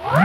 나폴레옹을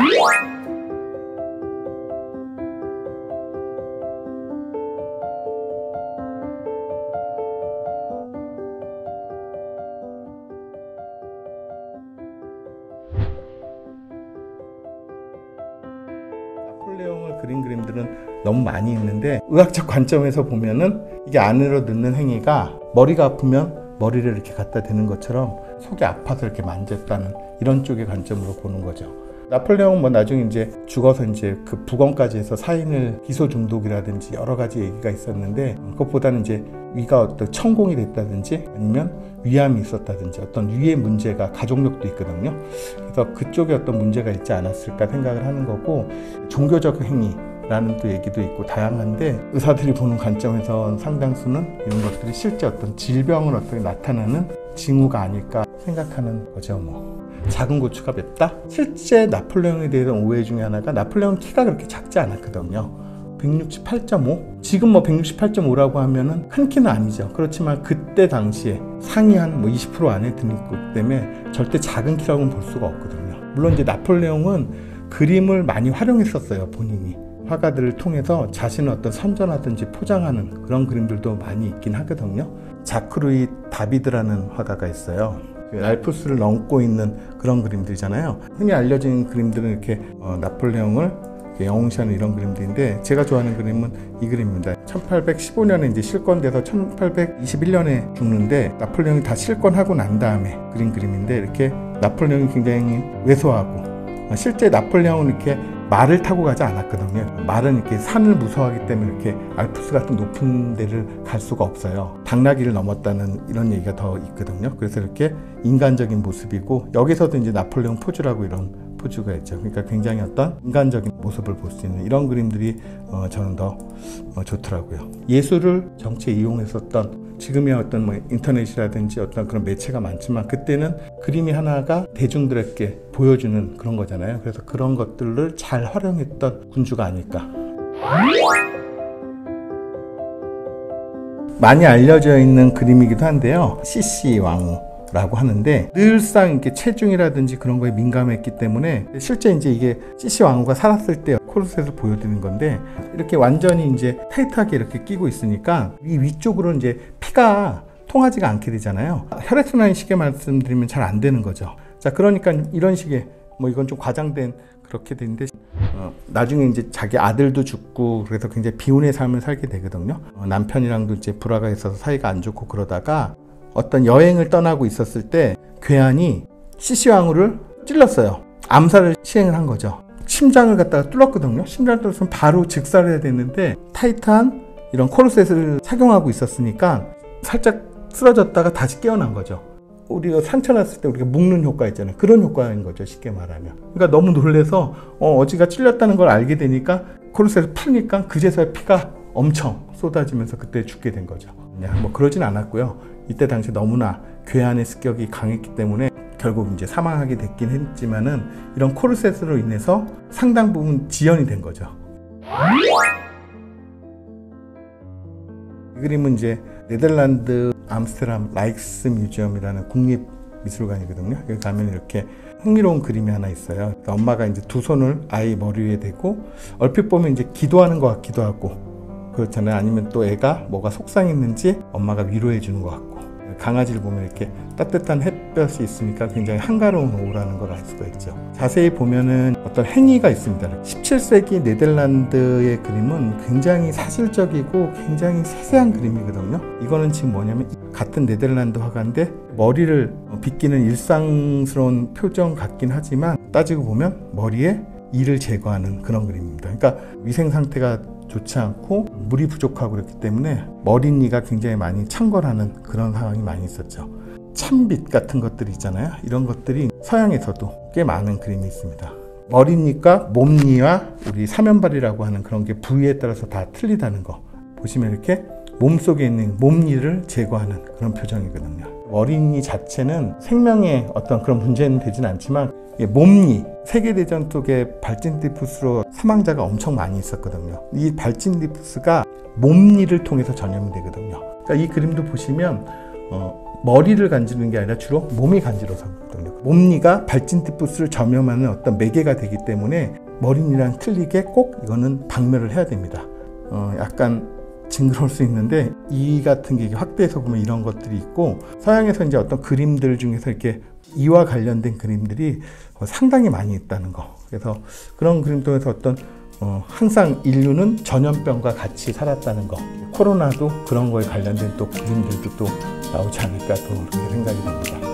그린 그림들은 너무 많이 있는데, 의학적 관점에서 보면은 이게 안으로 넣는 행위가 머리가 아프면 머리를 이렇게 갖다 대는 것처럼 속이 아파서 이렇게 만졌다는 이런 쪽의 관점으로 보는 거죠. 나폴레옹은 뭐 나중에 이제 죽어서 이제 그 부검까지 해서 사인을 기소 중독이라든지 여러 가지 얘기가 있었는데, 그것보다는 이제 위가 어떤 천공이 됐다든지 아니면 위암이 있었다든지 어떤 위의 문제가, 가족력도 있거든요. 그래서 그쪽에 어떤 문제가 있지 않았을까 생각을 하는 거고, 종교적 행위라는 또 얘기도 있고 다양한데, 의사들이 보는 관점에서 상당수는 이런 것들이 실제 어떤 질병을 어떻게 나타나는 징후가 아닐까 생각하는 거죠. 뭐 작은 고추가 맵다? 실제 나폴레옹에 대한 오해 중에 하나가, 나폴레옹 키가 그렇게 작지 않았거든요. 168.5? 지금 뭐 168.5라고 하면은 큰 키는 아니죠. 그렇지만 그때 당시에 상위 한 뭐 20% 안에 드는 것 때문에 절대 작은 키라고는 볼 수가 없거든요. 물론 이제 나폴레옹은 그림을 많이 활용했었어요. 본인이 화가들을 통해서 자신의 어떤 선전하든지 포장하는 그런 그림들도 많이 있긴 하거든요. 자크루이 다비드라는 화가가 있어요. 알프스를 넘고 있는 그런 그림들이잖아요. 흔히 알려진 그림들은 이렇게 나폴레옹을 영웅시하는 이런 그림들인데, 제가 좋아하는 그림은 이 그림입니다. 1815년에 이제 실권돼서 1821년에 죽는데, 나폴레옹이 다 실권하고 난 다음에 그린 그림인데, 이렇게 나폴레옹이 굉장히 왜소하고, 실제 나폴레옹은 이렇게 말을 타고 가지 않았거든요. 말은 이렇게 산을 무서워하기 때문에 이렇게 알프스 같은 높은 데를 갈 수가 없어요. 당나귀를 넘었다는 이런 얘기가 더 있거든요. 그래서 이렇게 인간적인 모습이고, 여기서도 이제 나폴레옹 포즈라고 이런 포즈가 있죠. 그러니까 굉장히 어떤 인간적인 모습을 볼 수 있는 이런 그림들이 저는 더 좋더라고요. 예술을 정치에 이용했었던, 지금의 어떤 뭐 인터넷이라든지 어떤 그런 매체가 많지만, 그때는 그림이 하나가 대중들에게 보여주는 그런 거잖아요. 그래서 그런 것들을 잘 활용했던 군주가 아닐까. 많이 알려져 있는 그림이기도 한데요. 시시 왕후라고 하는데, 늘상 이렇게 체중이라든지 그런 거에 민감했기 때문에, 실제 이제 이게 시시 왕후가 살았을 때 콜로세에서 보여드리는 건데, 이렇게 완전히 이제 타이트하게 이렇게 끼고 있으니까 이 위쪽으로 이제 피가 통하지가 않게 되잖아요. 혈액순환이 쉽게 말씀드리면 잘 안 되는 거죠. 자, 그러니까 이런 식의, 뭐 이건 좀 과장된 그렇게 되는데, 나중에 이제 자기 아들도 죽고, 그래서 굉장히 비운의 삶을 살게 되거든요. 남편이랑도 이제 불화가 있어서 사이가 안 좋고, 그러다가 어떤 여행을 떠나고 있었을 때 괴한이 시시왕후를 찔렀어요. 암살을 시행을 한 거죠. 심장을 갖다가 뚫었거든요. 심장을 뚫었으면 바로 즉사를 해야 되는데, 타이트한 이런 코르셋을 착용하고 있었으니까 살짝 쓰러졌다가 다시 깨어난 거죠. 우리가 상처 났을 때 우리가 묶는 효과 있잖아요. 그런 효과인 거죠, 쉽게 말하면. 그러니까 너무 놀래서 어지가 찔렸다는 걸 알게 되니까 코르셋을 풀니까 그제서야 피가 엄청 쏟아지면서 그때 죽게 된 거죠. 뭐 그러진 않았고요. 이때 당시 너무나 괴한의 습격이 강했기 때문에 결국 이제 사망하게 됐긴 했지만은, 이런 코르셋으로 인해서 상당 부분 지연이 된 거죠. 이 그림은 이제 네덜란드 암스테르담 라이크스뮤지엄이라는 국립미술관이거든요. 여기 가면 이렇게 흥미로운 그림이 하나 있어요. 엄마가 이제 두 손을 아이 머리 위에 대고, 얼핏 보면 이제 기도하는 것 같기도 하고 그렇잖아요. 아니면 또 애가 뭐가 속상했는지 엄마가 위로해 주는 것 같고, 강아지를 보면 이렇게 따뜻한 햇볕이 있으니까 굉장히 한가로운 오후라는 걸 알 수가 있죠. 자세히 보면은 어떤 행위가 있습니다. 17세기 네덜란드의 그림은 굉장히 사실적이고 굉장히 세세한 그림이거든요. 이거는 지금 뭐냐면, 같은 네덜란드 화가인데 머리를 빗기는 일상스러운 표정 같긴 하지만, 따지고 보면 머리에 이를 제거하는 그런 그림입니다. 그러니까 위생 상태가 좋지 않고 물이 부족하고 그렇기 때문에 머리니가 굉장히 많이 창궐하는 그런 상황이 많이 있었죠. 참빛 같은 것들이 있잖아요. 이런 것들이 서양에서도 꽤 많은 그림이 있습니다. 머리니까 몸니와 우리 사면발이라고 하는 그런 게 부위에 따라서 다 틀리다는 거 보시면, 이렇게 몸속에 있는 몸니를 제거하는 그런 표정이거든요. 머리니 자체는 생명에 어떤 그런 문제는 되진 않지만, 몸니, 세계대전 속에 발진티푸스로 사망자가 엄청 많이 있었거든요. 이 발진티푸스가 몸니를 통해서 전염이 되거든요. 그러니까 이 그림도 보시면 머리를 간지르는 게 아니라 주로 몸이 간지러서 그렇거든요. 몸니가 발진티푸스를 점염하는 어떤 매개가 되기 때문에 머리니랑 틀리게 꼭 이거는 박멸을 해야 됩니다. 약간 징그러울 수 있는데 이 같은 게 확대해서 보면 이런 것들이 있고, 서양에서 이제 어떤 그림들 중에서 이렇게 이와 관련된 그림들이 상당히 많이 있다는 거. 그래서 그런 그림 통해서 어떤 항상 인류는 전염병과 같이 살았다는 거, 코로나도 그런 거에 관련된 또 그림들도 또 나오지 않을까 또 그렇게 생각이 됩니다.